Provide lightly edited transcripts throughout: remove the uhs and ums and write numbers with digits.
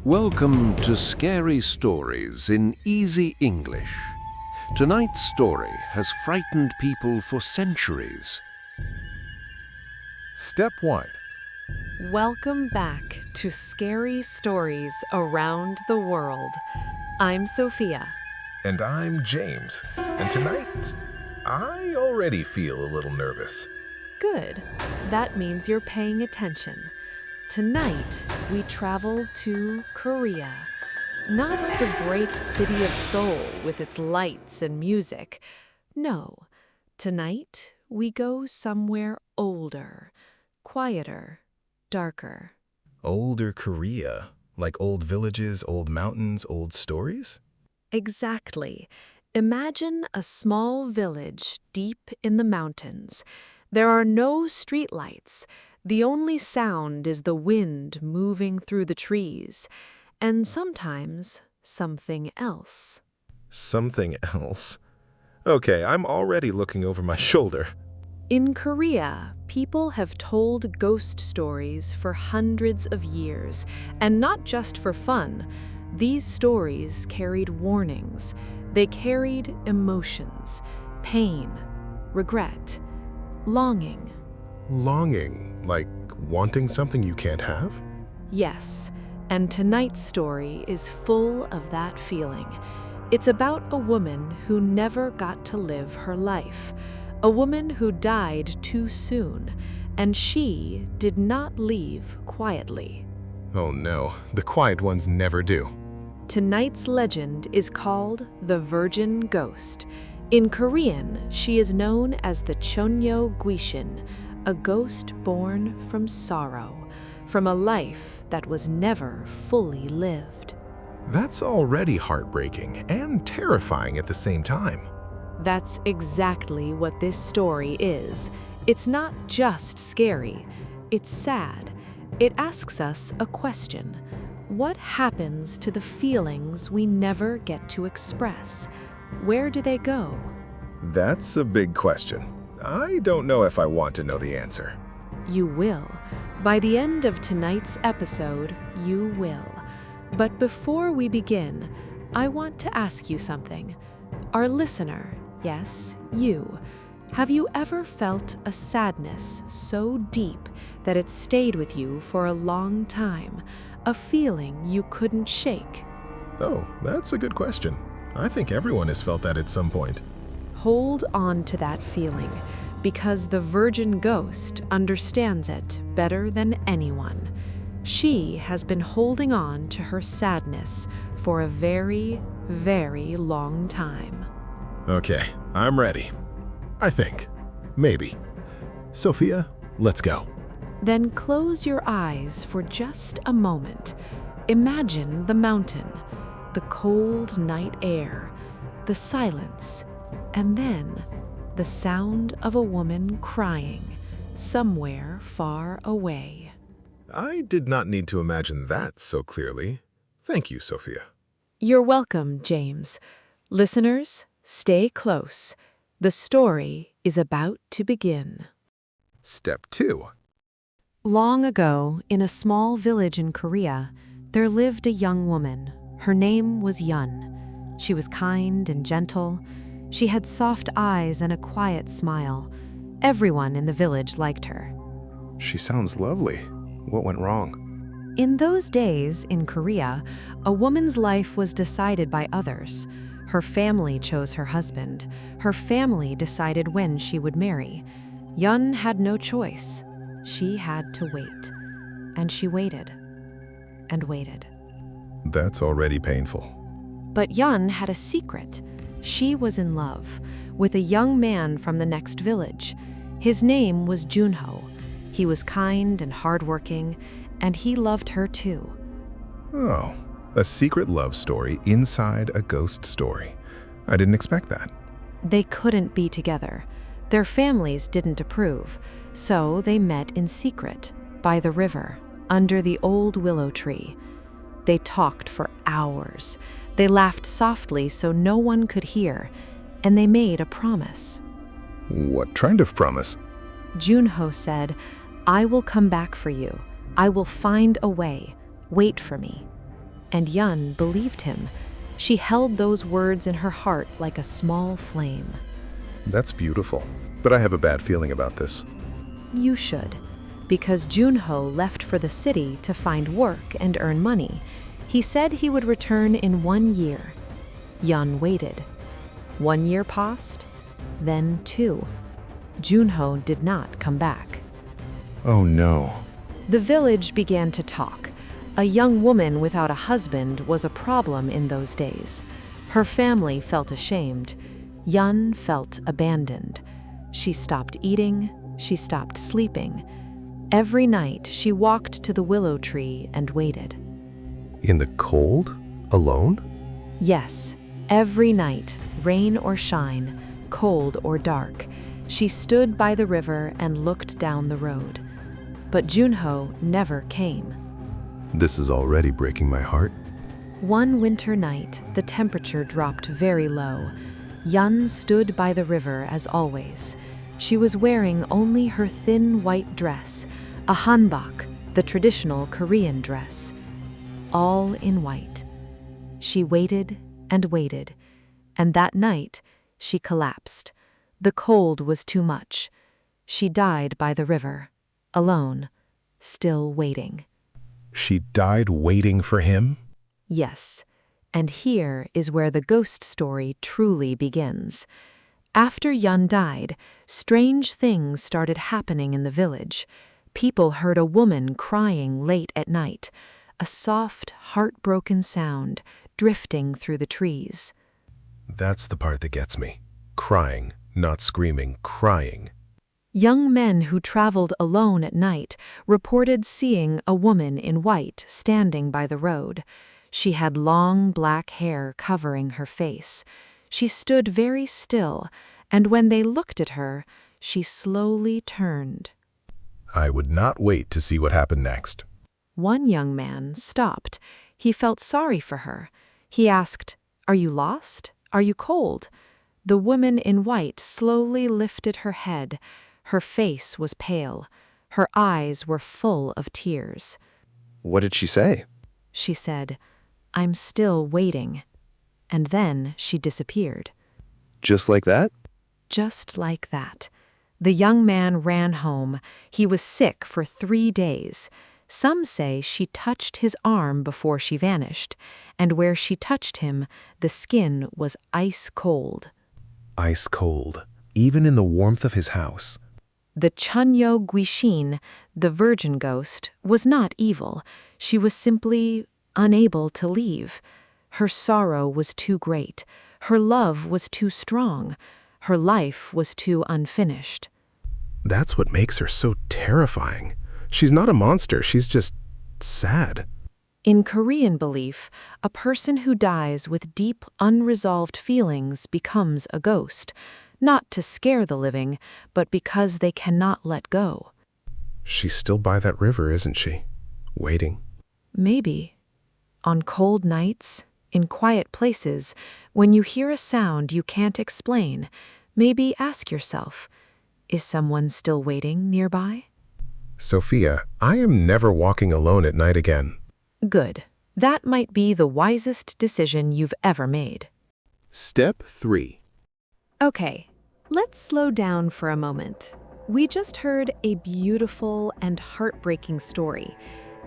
Welcome to Scary Stories in Easy English. Tonight's story has frightened people for centuries. Step 1. Welcome back to Scary Stories Around the World. I'm Sophia. And I'm James. And tonight, I already feel a little nervous. Good. That means you're paying attention. Tonight, we travel to Korea. Not the great city of Seoul with its lights and music. No, tonight we go somewhere older, quieter, darker. Older Korea? Like old villages, old mountains, old stories? Exactly. Imagine a small village deep in the mountains. There are no streetlights. The only sound is the wind moving through the trees, and sometimes something else. Something else? Okay, I'm already looking over my shoulder. In Korea, people have told ghost stories for hundreds of years, and not just for fun. These stories carried warnings. They carried emotions, pain, regret, longing. Longing? Like wanting something you can't have? Yes, and tonight's story is full of that feeling. It's about a woman who never got to live her life, a woman who died too soon, and she did not leave quietly. Oh no, the quiet ones never do. Tonight's legend is called the Virgin Ghost. In Korean, she is known as the Chonyo Guishin, a ghost born from sorrow, from a life that was never fully lived. That's already heartbreaking and terrifying at the same time. That's exactly what this story is. It's not just scary, it's sad. It asks us a question. What happens to the feelings we never get to express? Where do they go? That's a big question. I don't know if I want to know the answer. You will. By the end of tonight's episode, you will. But before we begin, I want to ask you something. Our listener, yes, you, have you ever felt a sadness so deep that it stayed with you for a long time, a feeling you couldn't shake? Oh, that's a good question. I think everyone has felt that at some point. Hold on to that feeling, because the Virgin Ghost understands it better than anyone. She has been holding on to her sadness for a very, very long time. Okay, I'm ready. I think. Maybe. Sophia, let's go. Then close your eyes for just a moment. Imagine the mountain, the cold night air, the silence, and then the sound of a woman crying somewhere far away. I did not need to imagine that so clearly. Thank you, Sophia. You're welcome, James. Listeners, stay close. The story is about to begin. Step 2. Long ago, in a small village in Korea, there lived a young woman. Her name was Yun. She was kind and gentle. She had soft eyes and a quiet smile. Everyone in the village liked her. She sounds lovely. What went wrong? In those days, in Korea, a woman's life was decided by others. Her family chose her husband. Her family decided when she would marry. Yun had no choice. She had to wait. And she waited. And waited. That's already painful. But Yun had a secret. She was in love with a young man from the next village. His name was Junho. He was kind and hardworking, and he loved her too. Oh, a secret love story inside a ghost story. I didn't expect that. They couldn't be together. Their families didn't approve, so they met in secret, by the river, under the old willow tree. They talked for hours. They laughed softly so no one could hear, and they made a promise. What kind of promise? Junho said, "I will come back for you. I will find a way. Wait for me." And Yun believed him. She held those words in her heart like a small flame. That's beautiful, but I have a bad feeling about this. You should, because Junho left for the city to find work and earn money. He said he would return in 1 year. Yun waited. 1 year passed, then 2. Junho did not come back. Oh no. The village began to talk. A young woman without a husband was a problem in those days. Her family felt ashamed. Yun felt abandoned. She stopped eating, she stopped sleeping. Every night she walked to the willow tree and waited. In the cold? Alone? Yes, every night, rain or shine, cold or dark, she stood by the river and looked down the road. But Junho never came. This is already breaking my heart. One winter night, the temperature dropped very low. Yun stood by the river as always. She was wearing only her thin white dress, a hanbok, the traditional Korean dress, all in white. She waited and waited, and that night she collapsed. The cold was too much. She died by the river, alone, still waiting. She died waiting for him? Yes, and here is where the ghost story truly begins. After Yun died, strange things started happening in the village. People heard a woman crying late at night, a soft, heartbroken sound drifting through the trees. That's the part that gets me. Crying, not screaming, crying. Young men who traveled alone at night reported seeing a woman in white standing by the road. She had long black hair covering her face. She stood very still, and when they looked at her, she slowly turned. I would not wait to see what happened next. One young man stopped. He felt sorry for her. He asked, "Are you lost? Are you cold?" The woman in white slowly lifted her head. Her face was pale. Her eyes were full of tears. What did she say? She said, "I'm still waiting." And then she disappeared. Just like that? Just like that. The young man ran home. He was sick for 3 days. Some say she touched his arm before she vanished, and where she touched him, the skin was ice cold. Ice cold, even in the warmth of his house. The Chunyo Guishin, the virgin ghost, was not evil. She was simply unable to leave. Her sorrow was too great. Her love was too strong. Her life was too unfinished. That's what makes her so terrifying. She's not a monster, she's just sad. In Korean belief, a person who dies with deep, unresolved feelings becomes a ghost, not to scare the living, but because they cannot let go. She's still by that river, isn't she? Waiting. Maybe. On cold nights, in quiet places, when you hear a sound you can't explain, maybe ask yourself, is someone still waiting nearby? Sophia, I am never walking alone at night again. Good. That might be the wisest decision you've ever made. Step 3. Okay, let's slow down for a moment. We just heard a beautiful and heartbreaking story.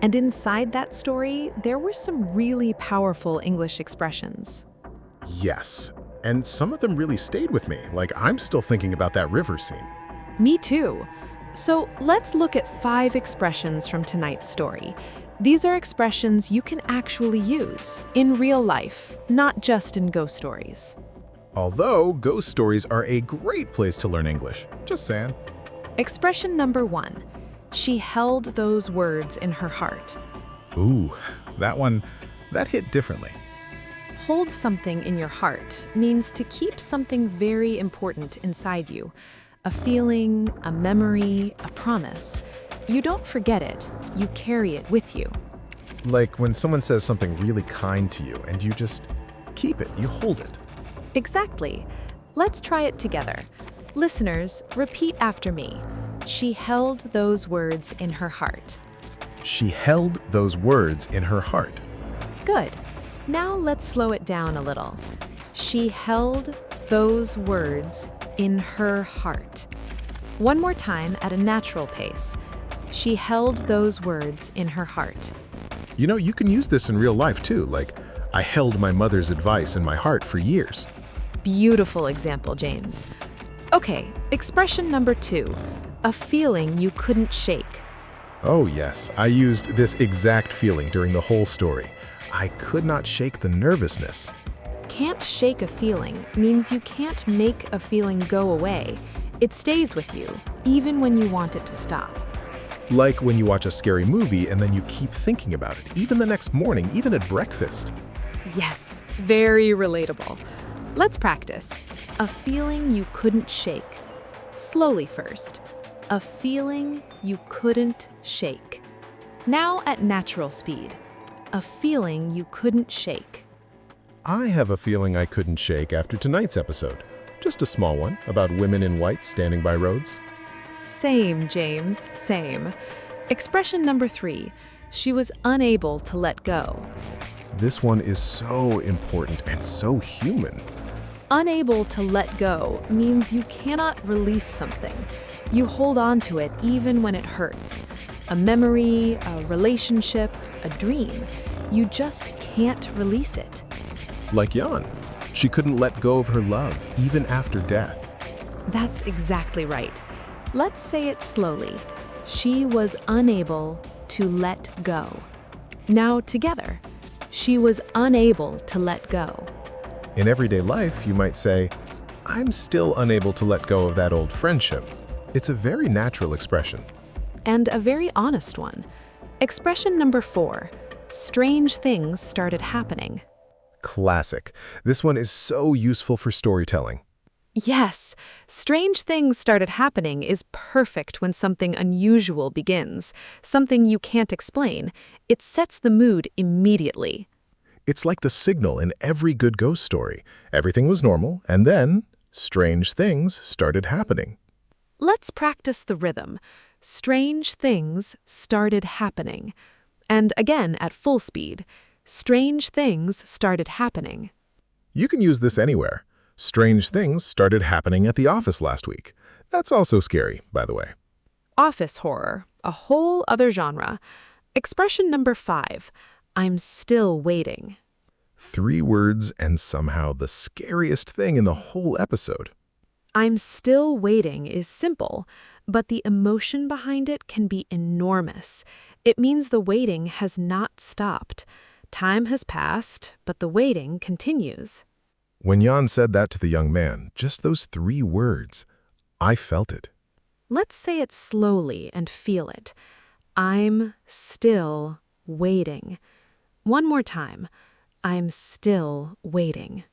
And inside that story, there were some really powerful English expressions. Yes, and some of them really stayed with me, like I'm still thinking about that river scene. Me too. So let's look at 5 expressions from tonight's story. These are expressions you can actually use in real life, not just in ghost stories. Although ghost stories are a great place to learn English. Just saying. Expression number 1. She held those words in her heart. Ooh, that hit differently. Hold something in your heart means to keep something very important inside you. A feeling, a memory, a promise. You don't forget it, you carry it with you. Like when someone says something really kind to you and you just keep it, you hold it. Exactly. Let's try it together. Listeners, repeat after me. She held those words in her heart. She held those words in her heart. Good. Now let's slow it down a little. She held those words in her heart. One more time at a natural pace. She held those words in her heart. You know, you can use this in real life too, like, I held my mother's advice in my heart for years. Beautiful example, James. Okay, expression number 2, a feeling you couldn't shake. Oh yes, I used this exact feeling during the whole story. I could not shake the nervousness. Can't shake a feeling means you can't make a feeling go away. It stays with you, even when you want it to stop. Like when you watch a scary movie and then you keep thinking about it, even the next morning, even at breakfast. Yes, very relatable. Let's practice. A feeling you couldn't shake. Slowly first. A feeling you couldn't shake. Now at natural speed. A feeling you couldn't shake. I have a feeling I couldn't shake after tonight's episode. Just a small one about women in white standing by roads. Same, James, same. Expression number 3. She was unable to let go. This one is so important and so human. Unable to let go means you cannot release something. You hold on to it even when it hurts. A memory, a relationship, a dream. You just can't release it. Like Jan. She couldn't let go of her love, even after death. That's exactly right. Let's say it slowly. She was unable to let go. Now together. She was unable to let go. In everyday life, you might say, I'm still unable to let go of that old friendship. It's a very natural expression. And a very honest one. Expression number 4. Strange things started happening. Classic. This one is so useful for storytelling. Yes, strange things started happening is perfect when something unusual begins, something you can't explain. It sets the mood immediately. It's like the signal in every good ghost story. Everything was normal, and then strange things started happening. Let's practice the rhythm. Strange things started happening. And again at full speed. Strange things started happening. You can use this anywhere. Strange things started happening at the office last week. That's also scary, by the way. Office horror, a whole other genre. Expression number 5. I'm still waiting. 3 words and somehow the scariest thing in the whole episode. I'm still waiting is simple, but the emotion behind it can be enormous. It means the waiting has not stopped. Time has passed, but the waiting continues. When Jan said that to the young man, just those 3 words, I felt it. Let's say it slowly and feel it. I'm still waiting. One more time. I'm still waiting.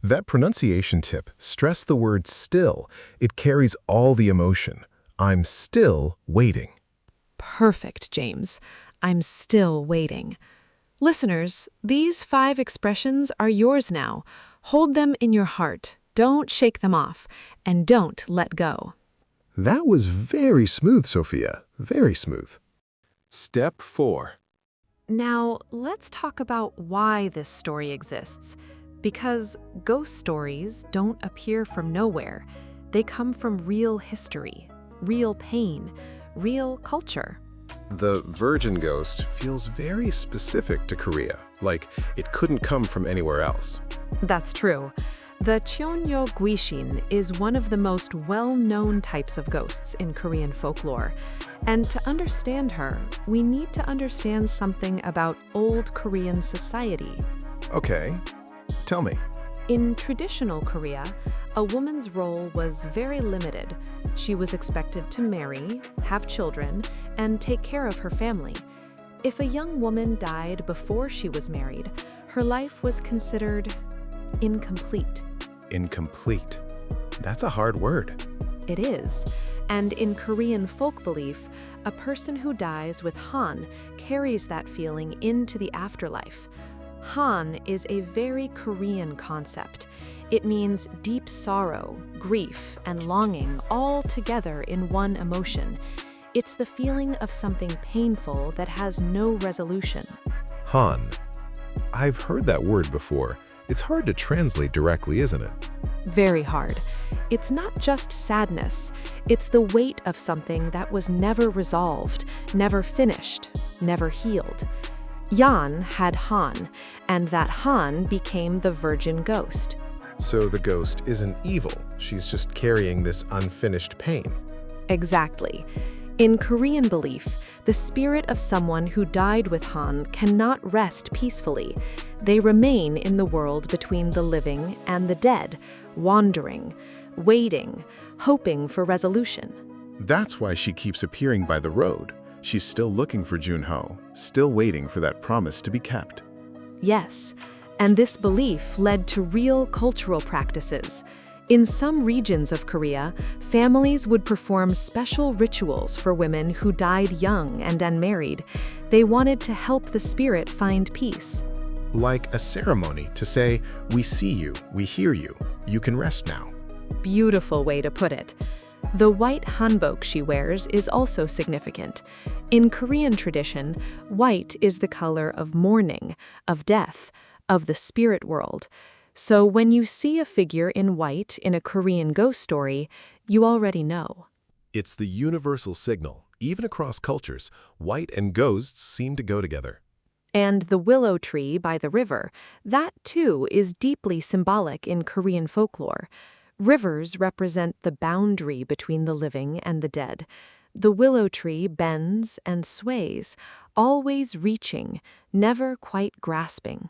That pronunciation tip, stress the word still. It carries all the emotion. I'm still waiting. Perfect, James. I'm still waiting. Listeners, these 5 expressions are yours now. Hold them in your heart. Don't shake them off. And don't let go. That was very smooth, Sophia. Very smooth. Step 4. Now, let's talk about why this story exists. Because ghost stories don't appear from nowhere. They come from real history, real pain, real culture. The virgin ghost feels very specific to Korea, like it couldn't come from anywhere else. That's true. The Cheonyo Guishin is one of the most well-known types of ghosts in Korean folklore. And to understand her, we need to understand something about old Korean society. Okay, tell me. In traditional Korea, a woman's role was very limited. She was expected to marry, have children, and take care of her family. If a young woman died before she was married, her life was considered incomplete. Incomplete. That's a hard word. It is. And in Korean folk belief, a person who dies with Han carries that feeling into the afterlife. Han is a very Korean concept. It means deep sorrow, grief, and longing all together in one emotion. It's the feeling of something painful that has no resolution. Han. I've heard that word before. It's hard to translate directly, isn't it? Very hard. It's not just sadness, it's the weight of something that was never resolved, never finished, never healed. Jan had Han, and that Han became the virgin ghost. So the ghost isn't evil. She's just carrying this unfinished pain. Exactly. In Korean belief, the spirit of someone who died with Han cannot rest peacefully. They remain in the world between the living and the dead, wandering, waiting, hoping for resolution. That's why she keeps appearing by the road. She's still looking for Junho, still waiting for that promise to be kept. Yes, and this belief led to real cultural practices. In some regions of Korea, families would perform special rituals for women who died young and unmarried. They wanted to help the spirit find peace. Like a ceremony to say, we see you, we hear you, you can rest now. Beautiful way to put it. The white hanbok she wears is also significant. In Korean tradition, white is the color of mourning, of death, of the spirit world. So when you see a figure in white in a Korean ghost story, you already know. It's the universal signal. Even across cultures, white and ghosts seem to go together. And the willow tree by the river, that too is deeply symbolic in Korean folklore. Rivers represent the boundary between the living and the dead. The willow tree bends and sways, always reaching, never quite grasping.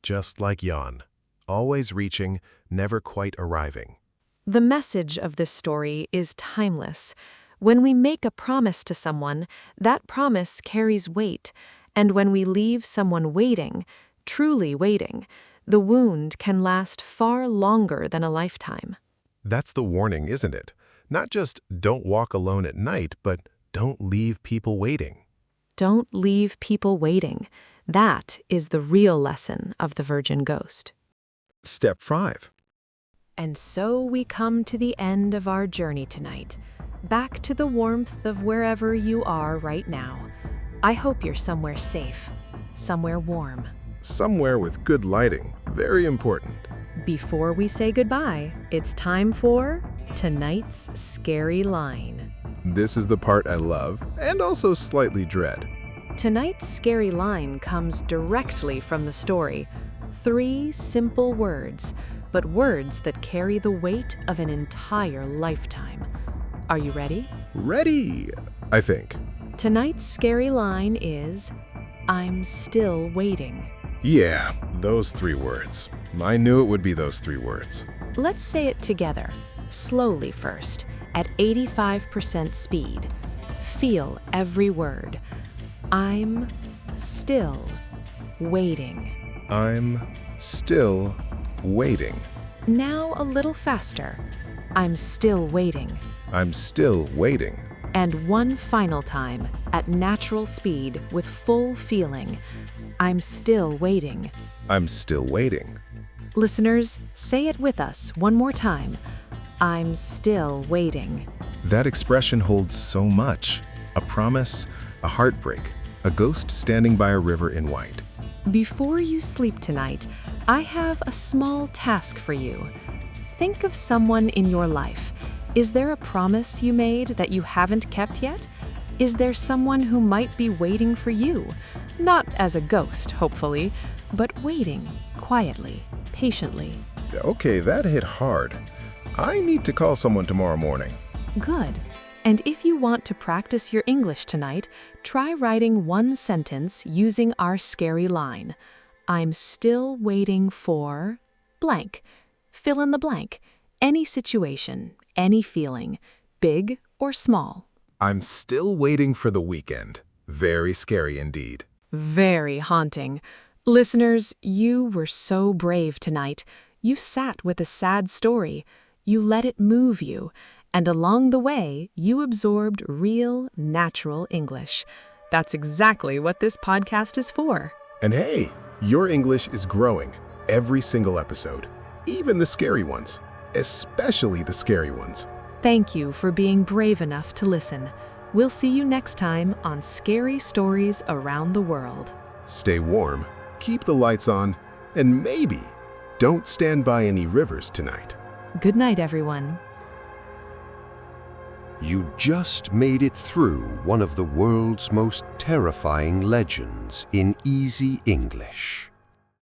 Just like Jan, always reaching, never quite arriving. The message of this story is timeless. When we make a promise to someone, that promise carries weight. And when we leave someone waiting, truly waiting, the wound can last far longer than a lifetime. That's the warning, isn't it? Not just don't walk alone at night, but don't leave people waiting. Don't leave people waiting. That is the real lesson of the Virgin Ghost. Step 5. And so we come to the end of our journey tonight, back to the warmth of wherever you are right now. I hope you're somewhere safe, somewhere warm. Somewhere with good lighting, very important. Before we say goodbye, it's time for tonight's scary line. This is the part I love and also slightly dread. Tonight's scary line comes directly from the story. 3 simple words, but words that carry the weight of an entire lifetime. Are you ready? Ready, I think. Tonight's scary line is, I'm still waiting. Yeah, those 3 words. I knew it would be those 3 words. Let's say it together, slowly first, at 85% speed. Feel every word. I'm still waiting. I'm still waiting. Now a little faster. I'm still waiting. I'm still waiting. And one final time, at natural speed with full feeling. I'm still waiting. I'm still waiting. Listeners, say it with us one more time. I'm still waiting. That expression holds so much. A promise, a heartbreak, a ghost standing by a river in white. Before you sleep tonight, I have a small task for you. Think of someone in your life. Is there a promise you made that you haven't kept yet? Is there someone who might be waiting for you? Not as a ghost, hopefully, but waiting quietly, patiently. Okay, that hit hard. I need to call someone tomorrow morning. Good. And if you want to practice your English tonight, try writing one sentence using our scary line. I'm still waiting for blank. Fill in the blank. Any situation, any feeling, big or small. I'm still waiting for the weekend. Very scary indeed. Very haunting. Listeners, you were so brave tonight. You sat with a sad story. You let it move you. And along the way, you absorbed real, natural English. That's exactly what this podcast is for. And hey, your English is growing every single episode, even the scary ones, especially the scary ones. Thank you for being brave enough to listen. We'll see you next time on Scary Stories Around the World. Stay warm, keep the lights on, and maybe don't stand by any rivers tonight. Good night, everyone. You just made it through one of the world's most terrifying legends in easy English.